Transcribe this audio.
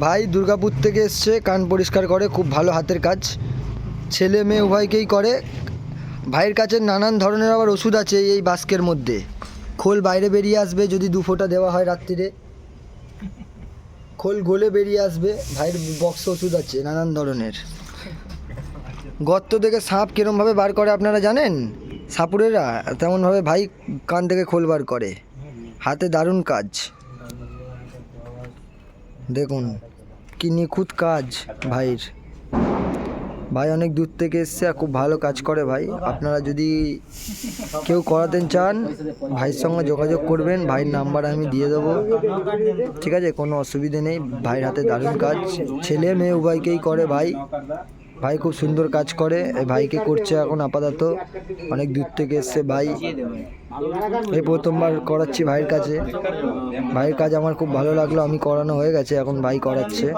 ভাই দুর্গাপুর থেকে এসছে, কান পরিষ্কার করে, খুব ভালো হাতের কাজ, ছেলে মেয়ে উভয়কেই করে। ভাইয়ের কাছে নানান ধরনের আবার ওষুধ আছে এই বাস্কের মধ্যে। খোল বাইরে বেরিয়ে আসবে যদি 2 ফোঁটা দেওয়া হয় রাত্রিরে, খোল গলে বেরিয়ে আসবে। ভাইয়ের বক্স ওষুধ আছে নানান ধরনের। গর্ত থেকে সাপ কীরমভাবে বার করে আপনারা জানেন? সাপুরেরা তেমনভাবে ভাই কান থেকে খোল বার করে। হাতে দারুণ কাজ, দেখুন কি নিখুঁত কাজ ভাইয়ের। ভাই অনেক দূর থেকে এসছে আর খুব ভালো কাজ করে ভাই। আপনারা যদি কেউ করাতে চান ভাইয়ের সঙ্গে যোগাযোগ করবেন, ভাইয়ের নাম্বার আমি দিয়ে দেবো, ঠিক আছে? কোনো অসুবিধে নেই। ভাইয়ের হাতে দারুণ কাজ, ছেলে মেয়ে উভয়কেই করে ভাই। ভাই খুব সুন্দর কাজ করে, এই ভাইকে করছে এখন আপাতত। অনেক দূর থেকে এসছে ভাই, এই প্রথমবার করাচ্ছি ভাইয়ের কাছে। ভাইয়ের কাজ আমার খুব ভালো লাগলো, আমি করানো হয়ে গেছে, এখন ভাই করাচ্ছে।